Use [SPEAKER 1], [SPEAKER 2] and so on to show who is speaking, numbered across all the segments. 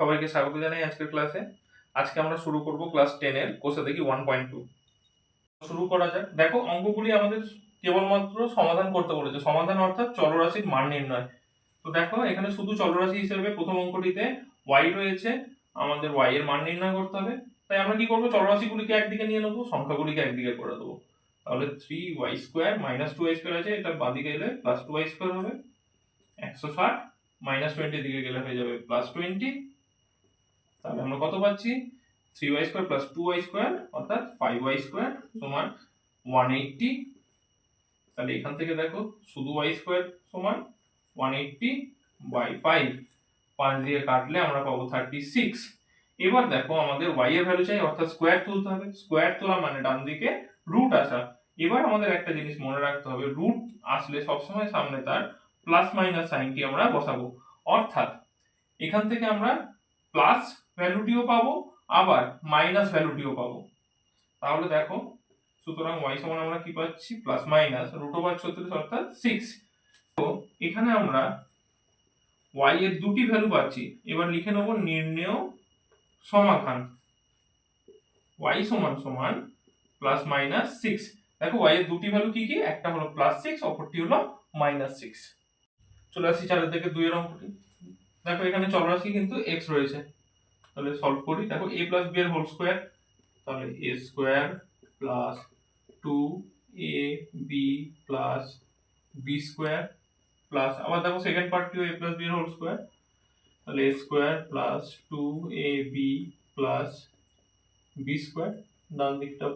[SPEAKER 1] সবাইকে স্বাগত জানাই আজকের ক্লাসে। আজকে আমরা শুরু করব ক্লাস 10 এর কোষে দেখি 1.2। শুরু করা যাক। দেখো অঙ্কগুলি আমাদের কেবলমাত্র সমাধান করতে বলেছে। সমাধান অর্থাৎ চলরাশির মান নির্ণয়। তো দেখো এখানে শুধু চলরাশি হিসেবে প্রথম অঙ্কটিতে y রয়েছে, আমাদের y এর মান নির্ণয় করতে হবে। তাই আমরা কি করব, চলরাশিগুলিকে একদিকে নিয়ে নেব, সংখ্যাগুলিকে একদিকে করে দেবো। তাহলে 3y² - 2y² আছে, এটা বাঁদিকে এলে +2y² হবে। 160 -20 দিকে গেলে হয়ে যাবে +20। তাহলে আমরা কত পাচ্ছি, 3y² + 2y² অর্থাৎ 5y² সমান 180। তাহলে এখান থেকে দেখো শুধু y² সমান 180/5, 5 দিয়ে কাটলে আমরা পাবো 36। এবার দেখো আমাদের y এর ভ্যালু চাই, অর্থাৎ স্কোয়ার তুলতে হবে। স্কোয়ার তোলা মানে ডান দিকে রুট আসা। এবার আমাদের একটা জিনিস মনে রাখতে হবে, রুট আসলে সবসময় সামনে তার প্লাস মাইনাস সাইনটি আমরা বসাবো। অর্থাৎ এখান থেকে আমরা প্লাস ভ্যালুটিও পাবো, আবার মাইনাস ভ্যালুটিও পাবো। তাহলে দেখো, সুতরাং y সমান আমরা কি পাচ্ছি, প্লাস মাইনাস √36 অর্থাৎ 6। তো এখানে আমরা y এর দুটি ভ্যালু পাচ্ছি। এবার লিখে নেব নির্ণেয় সমাধান। y সমান সমান প্লাস মাইনাস 6। দেখো y এর দুটি ভ্যালু কি কি, একটা হলো +6, অপরটি হলো -6। চলে আসি 4 থেকে 2 এর অঙ্কটি। দেখো এখানে চলরাশি কিন্তু x রয়েছে। তাহলে সলভ করি। দেখো a + b এর হোল স্কয়ার, তাহলে a² + 2ab + b² প্লাস, আবার দেখো সেকেন্ড পার্টটিও a + b এর হোল স্কয়ার, তাহলে a² + 2ab + b², ডান দিকটা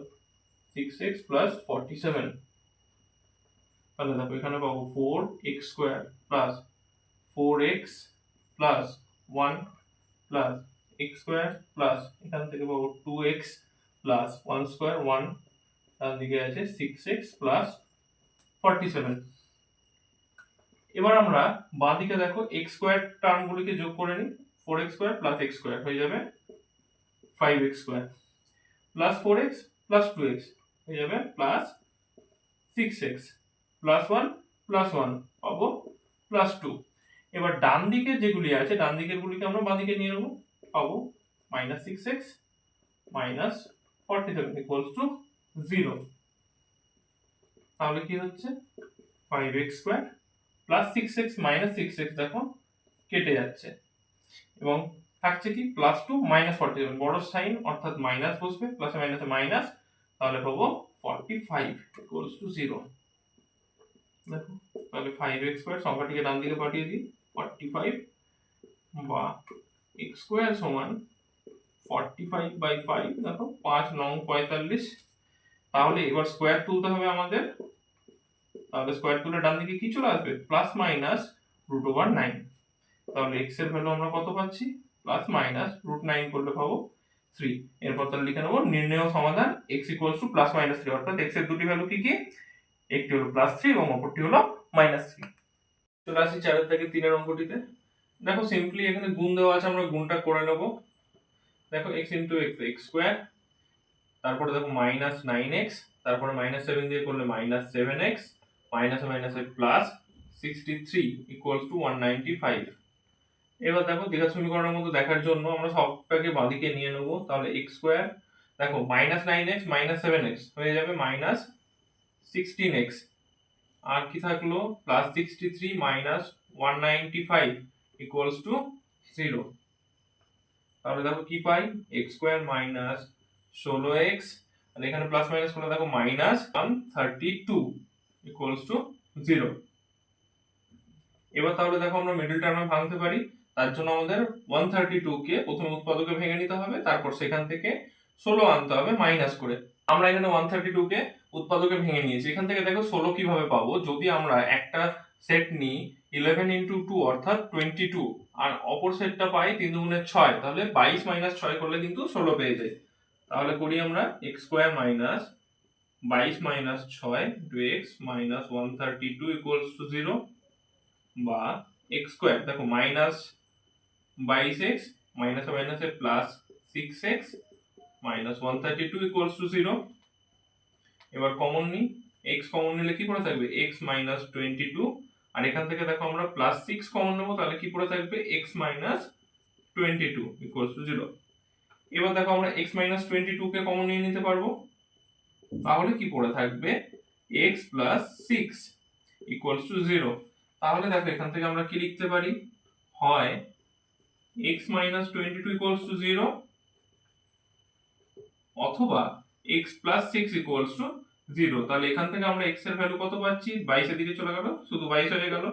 [SPEAKER 1] 6x + 47। তাহলে দেখো এখানে পাবো 4x² + 4x + 1 + x² প্লাস এখান থেকে পাবো 2x + 1² 1, ডান দিকে আছে 6x + 47। এবার আমরা বাঁ দিকে দেখো x² টার্মগুলিকে যোগ করে নিই। 4x² + x² হয়ে যাবে 5x² + 4x + 2x হয়ে যাবে +6x + 1 + 1 পাবো +2। এবার ডান দিকে যেগুলি আছে, ডান দিকের গুলিকে আমরা বাঁ দিকে নিয়ে নেব, পাবো -6x - 47 = 0। তাহলে কি হচ্ছে, 5x² + 6x - 6x দেখো কেটে যাচ্ছে, এবং থাকছে কি +2 - 47, বড় সাইন অর্থাৎ মাইনাস বসবে, প্লাসে মাইনাসে মাইনাস, তাহলে পাবো 45 = 0। দেখো তাহলে 5x² সংখ্যাটিকে ডান দিকে পাঠিয়ে দিই, 45 বা x² সমান 45/5, দেখো 5 9 45। তাহলে এবার স্কয়ার তুলতে হবে আমাদের। তাহলে স্কয়ার তুলে ডান দিকে কি চলে আসবে, প্লাস মাইনাস √9। তাহলে x এর ভ্যালু আমরা কত পাচ্ছি, প্লাস মাইনাস √9 করলে পাবো 3। এরপর তাহলে লিখে নেব নির্ণেয় সমাধান x = প্লাস মাইনাস 3, অর্থাৎ x এর দুটি ভ্যালু কি কি, একটি হলো +3 এবং অপরটি হলো -3। চলে আসি 4 থেকে 3 এর অঙ্কটিতে। দেখো সিম্পলি এখানে গুণ দেওয়া আছে, আমরা গুণটা করে নেব। দেখো x * x x², তারপরে দেখো -9x, তারপরে -7 দিয়ে করলে -7x, মাইনাসে মাইনাসে +63 = 195। এবার দেখো দ্বিঘাত সমীকরণের মধ্যে দেখার জন্য আমরা সবটাকে বাঁদিকে নিয়ে নেব। তাহলে x², দেখো -9x -7x হয়ে যাবে -16x, আর কি থাকলো +63 - 195 = 0। তাহলে দেখো কি পাই, x² - 16x, আর এখানে প্লাস মাইনাস করলে দেখো -132 = 0। এবার তাহলে দেখো আমরা মিডল টার্মে ভাঙতে পারি। তার জন্য আমাদের 132 কে প্রথমে উৎপাদকে ভেঙে নিতে হবে, তারপর সেখান থেকে 16 আনতে হবে মাইনাস করে। আমরা এখানে 132 কে উৎপাদকে ভেঙে নিয়েছি। এখান থেকে দেখো 16 কিভাবে পাবো, যদি আমরা একটা সেট নিই 11 × 2 অর্থাৎ 22, আর অপর সেটটা পাই 3 × 6, তাহলে 22 - 6 করলে কিন্তু 16 পেয়ে যাই। তাহলে করি আমরা x² - 22 - 6 2x - 132 = 0, বা x², দেখো -22x, মাইনাসে মাইনাসে +6x - 132 = 0। এবার কমন নিই, x কমন নিলে কি পড়ে থাকবে, x - 22, আর এখান থেকে দেখো আমরা +6 কমন নেব, তাহলে কি পড়ে থাকবে, x - 22 ইকুয়ালস টু 0। এবার দেখো আমরা x মাইনাস 22 কে কমন নিয়ে নিতে পারবো, তাহলে কি পড়ে থাকবে x প্লাস 6 ইকুয়ালস টু 0। তাহলে দেখো এখান থেকে আমরা কি লিখতে পারি, হয় x মাইনাস 22 ইকুয়ালস টু 0 অথবা x প্লাস 6 ইকুয়ালস টু 0। তাহলে এখান থেকে আমরা x এর ভ্যালু কত পাচ্ছি, 22 এর দিকে চলে গেল, শুধু 22 হয়ে গেল।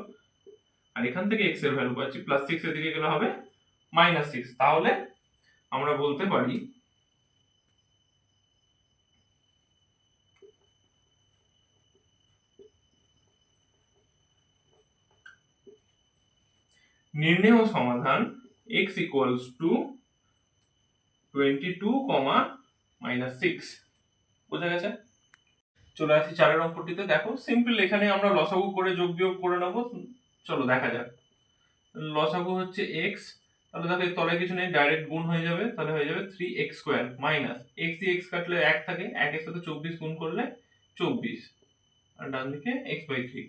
[SPEAKER 1] আর এখান থেকে x এর ভ্যালু পাচ্ছি প্লাস 6 এর দিকে গেলে হবে মাইনাস 6। তাহলে আমরা বলতে পারি নির্ণেয় সমাধান x ইকুয়ালস টু 22, -6। বোঝা গেছে? চলে আসি চারের অঙ্কটিতে। দেখো সিম্পল, এখানে আমরা লসাগু করে যোগ বিয়োগ করে নেব। চলো দেখা যাক। লসাগু হচ্ছে x, তাহলে দেখো এর তলায় কিছু নেই, ডাইরেক্ট গুণ হয়ে যাবে, তাহলে হয়ে যাবে 3x স্কয়ার মাইনাস x দিয়ে x কাটলে 1 থাকে, 1 এর সাথে 24 গুণ করলে 24, আর ডান দিকে x/3।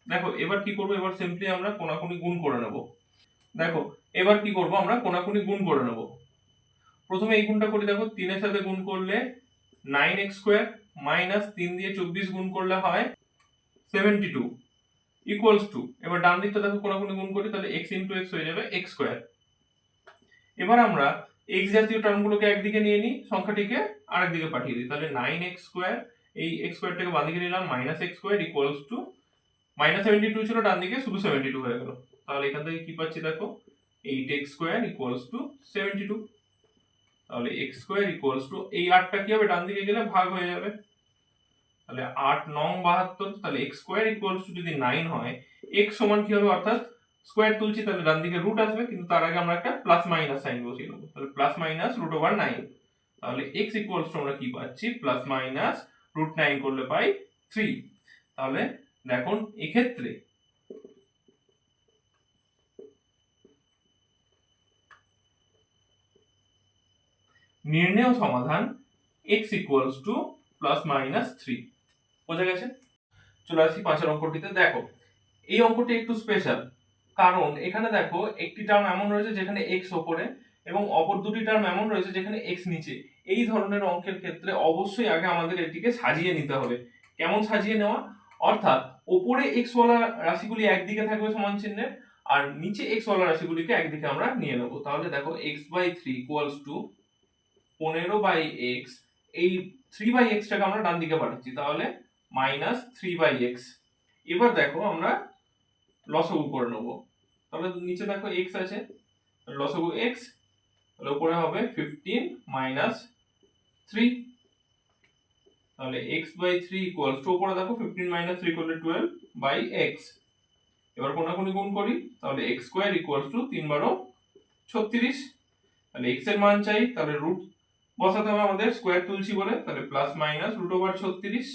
[SPEAKER 1] দেখো এবার কি করব, এবার সিম্পলি আমরা কোনাকুনি গুণ করে নেব। দেখো এবার কি করব, আমরা কোনাকুনি গুণ করে নেব। প্রথমে এই গুণটা করি, দেখো 3 এর সাথে গুণ করলে 9x স্কয়ার মাইনাস 3 দিয়ে 24 গুণ করলে হয় 72 ইকুয়ালস টু, এবার ডান দিকটা দেখো কোনাকুনি গুণ করি, তাহলে x ইনটু x হয়ে যাবে x স্কয়ার। এবার আমরা x জাতীয় টার্মগুলোকে একদিকে নিয়ে নিই, সংখ্যাটিকে আরেক দিকে পাঠিয়ে দিই, তাহলে 9x স্কয়ার, এই x স্কয়ারটাকে বাঁ দিকে নিলাম, minus x square equals to -72 ছিল, ডান দিকে শুধু 72 হয়ে গেল। তাহলে এখান থেকে কি পাচ্ছি দেখো, 8x স্কয়ার ইকুয়ালস টু 72। তাহলে x স্কয়ার ইকুয়ালস টু, এই 8টা কি হবে, ডান দিকে গেলে ভাগ হয়ে যাবে, তাহলে 8 9 72। তাহলে x স্কয়ার ইকুয়ালস টু যদি 9 হয়, x সমান কি হবে, অর্থাৎ স্কয়ার তুলছি, তাহলে ডান দিকে রুট আসবে, কিন্তু তার আগে আমরা একটা প্লাস মাইনাস সাইন বসিয়ে নেব, তাহলে প্লাস মাইনাস √9। তাহলে x ইকুয়ালস টু আমরা কি পাচ্ছি, প্লাস মাইনাস √9 করলে পাই 3। তাহলে দেখুন এক্ষেত্রে নির্ণেয় সমাধান x equals to plus minus 3। বোঝা গেছে? চলে আসি পাঁচের অঙ্কটিতে। দেখো এই অঙ্কটি একটু স্পেশাল, কারণ এখানে দেখো একটি টার্ম এমন রয়েছে যেখানে x ওপরে, এবং অপর দুটি টার্ম এমন রয়েছে যেখানে x নিচে। এই ধরনের অঙ্কের ক্ষেত্রে অবশ্যই আগে আমাদের এটিকে সাজিয়ে নিতে হবে। কেমন সাজিয়ে নেওয়া, অর্থাৎ ওপরে x ওয়ালা রাশিগুলি একদিকে থাকবে সমান চিহ্নের, আর নিচে x ওয়ালা রাশিগুলিকে একদিকে আমরা নিয়ে নেব। তাহলে দেখো x/3 ইকুয়ালস টু 15/x, এই 3/x টাকে আমরা ডান দিকে পাঠাচ্ছি, তাহলে -3/x। এবার দেখো আমরা লসাগু করে নেব, তাহলে নিচে দেখো x আছে, লসাগু x, তাহলে উপরে হবে 15 - 3, তাহলে x/3 ইকুয়ালস টু, উপরে দেখো 15 - 3 করলে 12/x। এবার কোনাকুনি গুণ করি, তাহলে x স্কয়ার ইকুয়ালস টু 3 × 36। তাহলে x এর মান চাই, তাহলে রুট বসাতে হবে আমাদের, স্কয়ার তুলছি বলে, তাহলে প্লাস মাইনাস √36।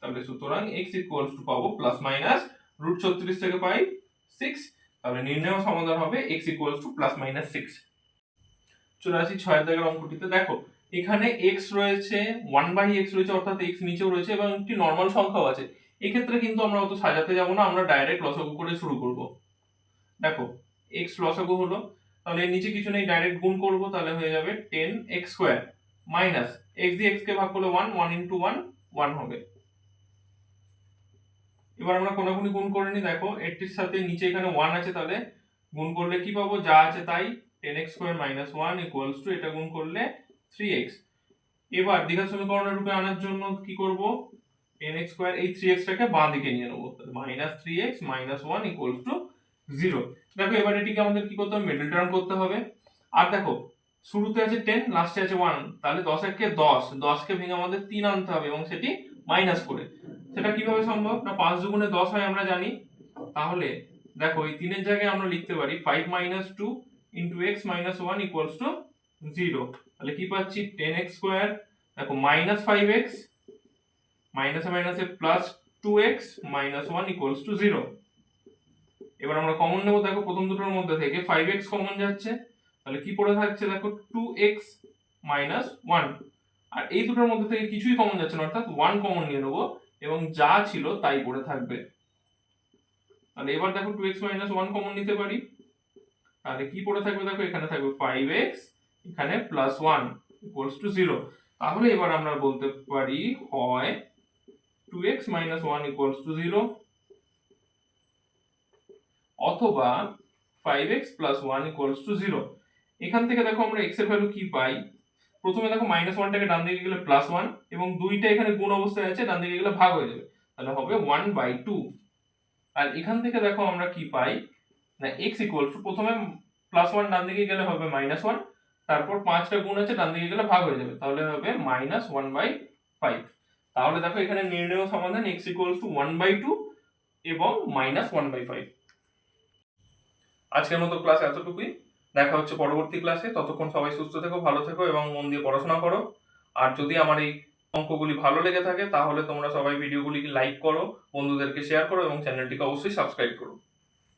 [SPEAKER 1] তাহলে সুতরাং x ইকুয়ালস টু পাবো প্লাস মাইনাস √36 থেকে পাই 6। তাহলে নির্ণেয় সমাধান হবে x equals to plus minus 6। চলে আসি 6 এর দাগের অঙ্কটিতে। দেখো এখানে x রয়েছে, 1/x রয়েছে, অর্থাৎ x নিচেও রয়েছে, এবং একটি নরমাল সংখ্যাও আছে। এক্ষেত্রে কিন্তু আমরা অত সাজাতে যাব না, আমরা ডাইরেক্ট লসাগু করে শুরু করব। দেখো x লসাগু হলো, তাহলে এর নিচে কিছু নেই, ডাইরেক্ট গুণ করব, তাহলে হয়ে যাবে 10x স্কয়ার মাইনাস x দিয়ে x কে ভাগ করলে 1, 1 × 1 1 হবে। এবার আমরা কোনাকুনি গুণ করে নি, দেখো এটির সাথে নিচে এখানে 1 আছে, তাহলে গুণ করলে কি পাবো, যা আছে তাই, 10x square minus 1 equals to, এটা গুণ করলে 3x। এবার দ্বিঘাত সমীকরণের রূপে আনার জন্য কি করব, 10x স্কয়ার, এই 3x টাকে বাঁ দিকে নিয়ে নেব, তাহলে -3x - 1 ইকুয়ালস টু 0। দেখো এবার এটিকে আমাদের কি করতে হবে, মিডল টার্ম করতে হবে। আর দেখো শুরুতে আছে 10, লাস্টে আছে 1, তাহলে 10 একে 10, 10 কে ভেঙে আমাদের 3 আনতে হবে, এবং সেটি মাইনাস করে। সেটা কিভাবে সম্ভব, না 5 দুগুণে 10 হয় আমরা জানি। তাহলে দেখো এই 3 এর জায়গায় আমরা লিখতে পারি 5 - 2 × x - 1 ইকুয়ালস টু 0। তাহলে কি পাচ্ছি, 10x স্কয়ার, দেখো -5x, মাইনাসে মাইনাসে প্লাস 2x - 1 ইকুয়ালস টু 0। এবার আমরা কমন নেব, দেখো প্রথম দুটোর মধ্যে থেকে 5x কমন যাচ্ছে, তাহলে কি পড়ে থাকছে, দেখো 2x - 1, আর এই দুটোর মধ্যে থেকে কিছুই কমন যাচ্ছে না, অর্থাৎ 1 কমন নিয়ে নেব, এবং যা ছিল তাই পড়ে থাকবে। তাহলে এবার দেখো 2x - 1 কমন নিতে পারি, তাহলে কি পড়ে থাকবে দেখো, এখানে থাকবে 5x, এখানে +1 = 0। তাহলে এবার আমরা বলতে পারি হয় 2x - 1 = 0 অথবা 5x + 1 = 0। এখান থেকে দেখো আমরা x এর ভ্যালু কি পাই, প্রথমে দেখো -1 টাকে ডান দিকে গেলে +1 এবং 2টা এখানে গুণ অবস্থায় আছে, ডান দিকে গেলে ভাগ হয়ে যাবে, তাহলে হবে 1/2। আর এখান থেকে দেখো আমরা কি পাই না, x প্রথমে +1 ডান দিকে গেলে হবে -1, তারপর 5টা গুণ আছে ডান দিকে গেলে ভাগ হয়ে যাবে, তাহলে হবে -1/5। তাহলে দেখো এখানে নির্ণেয় সমাধান x 1/2 এবং -1/5। আজকের মতো ক্লাস এতটুকুই, দেখা হচ্ছে পরবর্তী ক্লাসে। ততক্ষণ সবাই সুস্থ থেকো, ভালো থেকো এবং মন দিয়ে পড়াশোনা করো। আর যদি আমার এই অঙ্কগুলি ভালো লেগে থাকে তাহলে তোমরা সবাই ভিডিওগুলিকে লাইক করো, বন্ধুদেরকে শেয়ার করো এবং চ্যানেলটিকে অবশ্যই সাবস্ক্রাইব করো।